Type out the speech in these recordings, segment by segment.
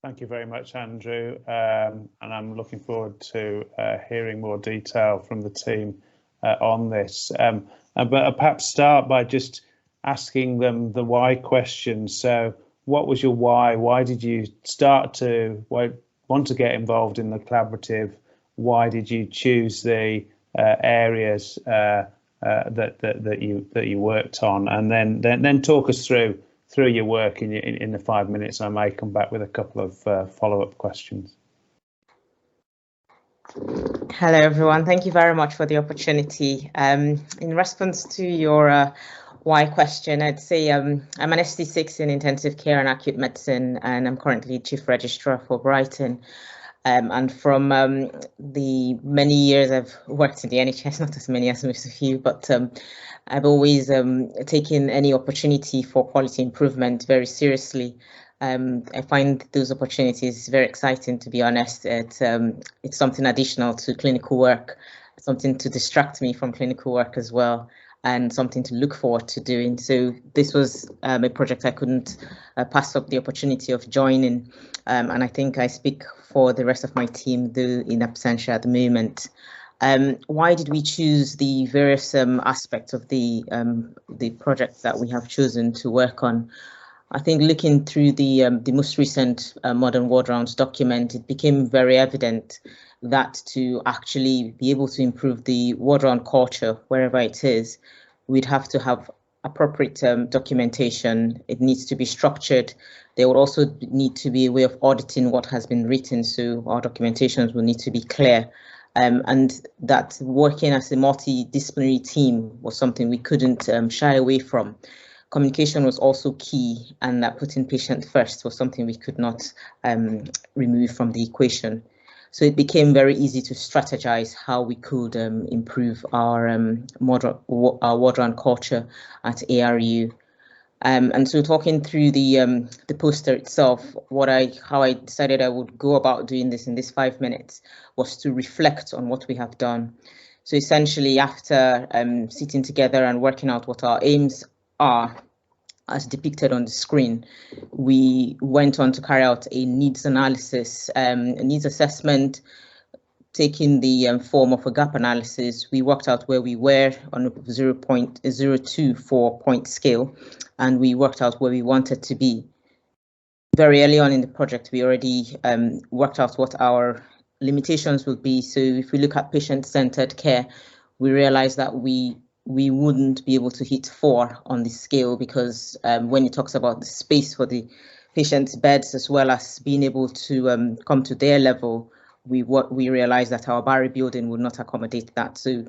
Thank you very much, Andrew, and I'm looking forward to hearing more detail from the team on this. But perhaps start by just asking them the why question. So what was your why? Why did you want to get involved in the collaborative? Why did you choose the areas that you worked on? And then talk us through your work in the 5 minutes. I may come back with a couple of follow-up questions. Hello, everyone. Thank you very much for the opportunity. In response to your why question, I'd say I'm an ST6 in intensive care and acute medicine, and I'm currently Chief Registrar for Brighton. And from the many years I've worked in the NHS, not as many as most of you, but I've always taken any opportunity for quality improvement very seriously. I find those opportunities very exciting, to be honest. It's something additional to clinical work, something to distract me from clinical work as well, and something to look forward to doing. So this was a project I couldn't pass up the opportunity of joining, and I think I speak for the rest of my team, though in absentia at the moment. Why did we choose the various aspects of the project that we have chosen to work on? I think looking through the most recent Modern Ward Rounds document, it became very evident that to actually be able to improve the ward round culture wherever it is, we'd have to have appropriate documentation. It needs to be structured. There would also need to be a way of auditing what has been written, so our documentations will need to be clear. And that working as a multidisciplinary team was something we couldn't shy away from. Communication was also key, and that putting patient first was something we could not remove from the equation. So it became very easy to strategize how we could improve our ward round culture at ARU. And so talking through the poster itself, how I decided I would go about doing this in this 5 minutes was to reflect on what we have done. So essentially, after sitting together and working out what our aims are, as depicted on the screen, we went on to carry out a needs analysis, a needs assessment, taking the form of a gap analysis. We worked out where we were on a 0.024 point scale, and we worked out where we wanted to be. Very early on in the project, we already worked out what our limitations would be. So if we look at patient-centered care, we realized that we wouldn't be able to hit 4 on the scale, because when it talks about the space for the patient's beds, as well as being able to come to their level, we realized that our Barry building would not accommodate that. So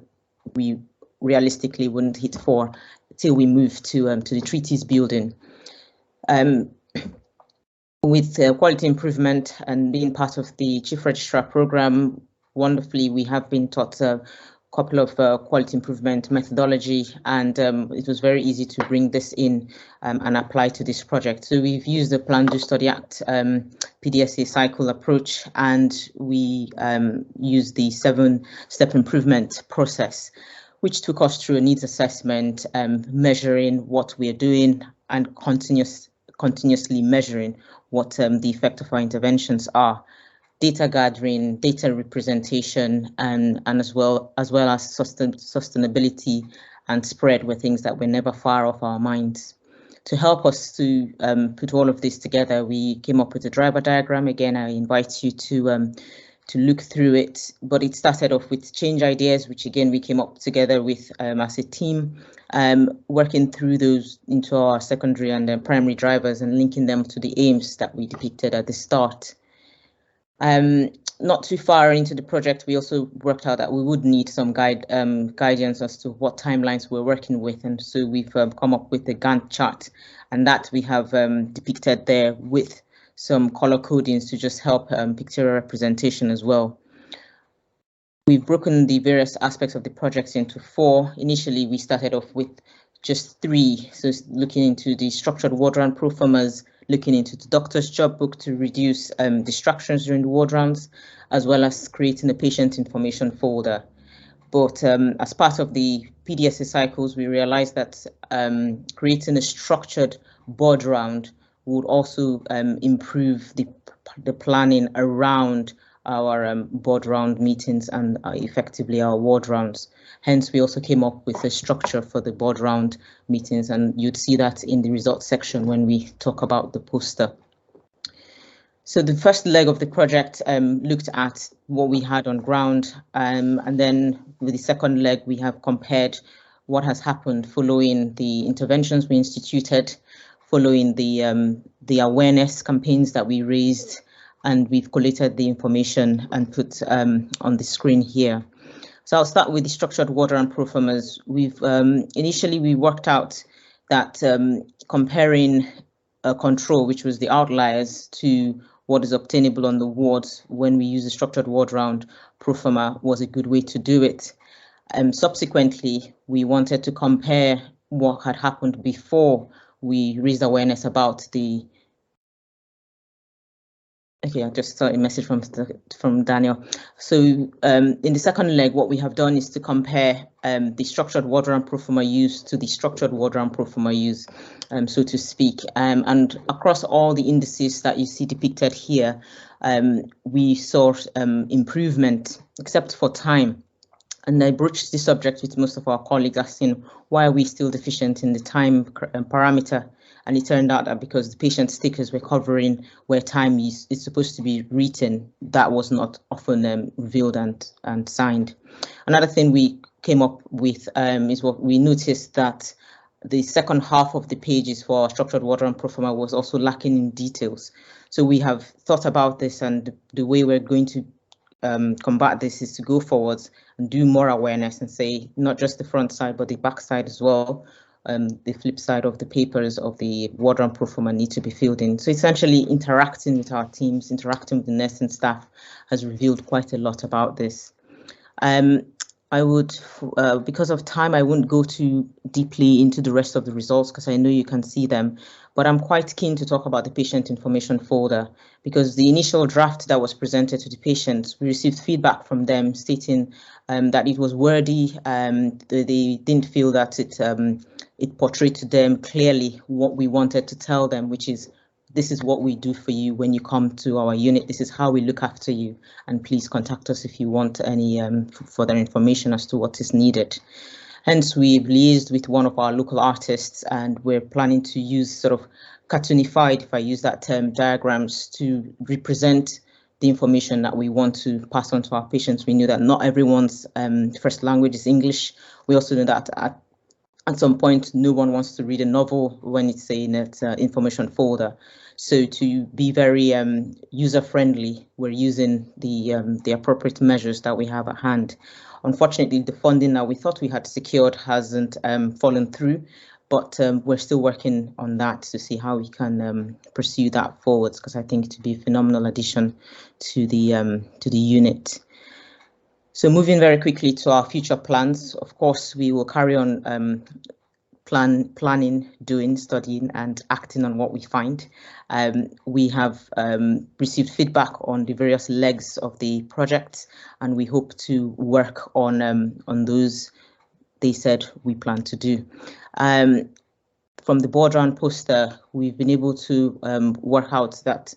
we realistically wouldn't hit 4 till we move to the treaties building. With quality improvement and being part of the Chief Registrar program, wonderfully, we have been taught couple of quality improvement methodology, and it was very easy to bring this in and apply to this project. So we've used the Plan, Do, Study, Act PDSA cycle approach, and we used the 7-step improvement process, which took us through a needs assessment, measuring what we're doing and continuously measuring what the effect of our interventions are. Data gathering, data representation, and as well as sustainability and spread were things that were never far off our minds. To help us to put all of this together, we came up with a driver diagram. Again, I invite you to look through it, but it started off with change ideas, which again we came up together with as a team, working through those into our secondary and primary drivers and linking them to the aims that we depicted at the start. Not too far into the project, we also worked out that we would need some guidance as to what timelines we're working with, and so we've come up with a Gantt chart, and that we have depicted there with some color codings to just help pictorial representation as well. We've broken the various aspects of the project into 4. Initially, we started off with just 3, so looking into the structured ward round proformas, looking into the doctor's job book to reduce distractions during the ward rounds, as well as creating a patient information folder. But as part of the PDSA cycles, we realized that creating a structured board round would also improve the planning around our board round meetings and effectively our ward rounds. Hence, we also came up with a structure for the board round meetings, and you'd see that in the results section when we talk about the poster. So the first leg of the project looked at what we had on ground, and then with the second leg, we have compared what has happened following the interventions we instituted, following the awareness campaigns that we raised, and we've collated the information and put on the screen here. So I'll start with the structured water and proformas. We've initially we worked out that comparing a control, which was the outliers, to what is obtainable on the wards when we use the structured ward round proforma was a good way to do it. Subsequently, we wanted to compare what had happened before we raised awareness about the. Okay, I just saw a message from Daniel. So in the second leg, what we have done is to compare the structured water and proforma use to the structured water and proforma use, so to speak. And across all the indices that you see depicted here, we saw improvement, except for time. And I broached the subject with most of our colleagues, asking why are we still deficient in the time parameter. And it turned out that because the patient stickers were covering where time is supposed to be written, that was not often revealed and signed. Another thing we came up with is what we noticed, that the second half of the pages for structured water and proforma was also lacking in details. So we have thought about this, and the way we're going to combat this is to go forwards and do more awareness and say not just the front side but the back side as well. The flip side of the papers of the water and proforma need to be filled in. So essentially interacting with our teams, interacting with the nursing staff has revealed quite a lot about this. I would, because of time, I wouldn't go too deeply into the rest of the results because I know you can see them, but I'm quite keen to talk about the patient information folder, because the initial draft that was presented to the patients, we received feedback from them stating that it was wordy. They didn't feel that it portrayed to them clearly what we wanted to tell them, which is, this is what we do for you when you come to our unit. This is how we look after you. And please contact us if you want any further information as to what is needed. Hence, we've liaised with one of our local artists, and we're planning to use sort of cartoonified, if I use that term, diagrams to represent the information that we want to pass on to our patients. We know that not everyone's first language is English. We also know that at some point, no one wants to read a novel when it's in its information folder. So to be very user-friendly, we're using the appropriate measures that we have at hand. Unfortunately, the funding that we thought we had secured hasn't fallen through, but we're still working on that to see how we can pursue that forwards, because I think it would be a phenomenal addition to the unit. So moving very quickly to our future plans, of course, we will carry on planning, doing, studying and acting on what we find. We have received feedback on the various legs of the project, and we hope to work on those they said we plan to do. From the board round poster, we've been able to work out that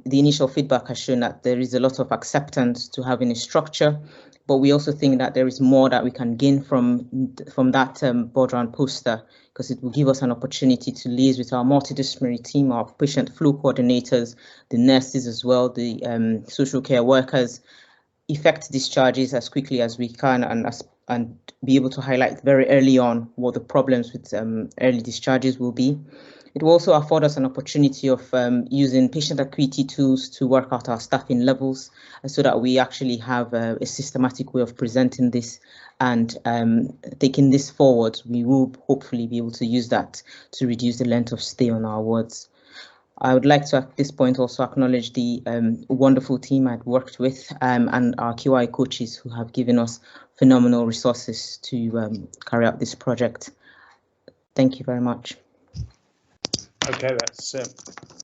the initial feedback has shown that there is a lot of acceptance to having a structure, but we also think that there is more that we can gain from that board round poster, because it will give us an opportunity to liaise with our multidisciplinary team, our patient flow coordinators, the nurses as well, the social care workers, effect discharges as quickly as we can, and be able to highlight very early on what the problems with early discharges will be. It will also afford us an opportunity of using patient acuity tools to work out our staffing levels, so that we actually have a systematic way of presenting this and taking this forward. We will hopefully be able to use that to reduce the length of stay on our wards. I would like to at this point also acknowledge the wonderful team I've worked with and our QI coaches who have given us phenomenal resources to carry out this project. Thank you very much. Okay, that's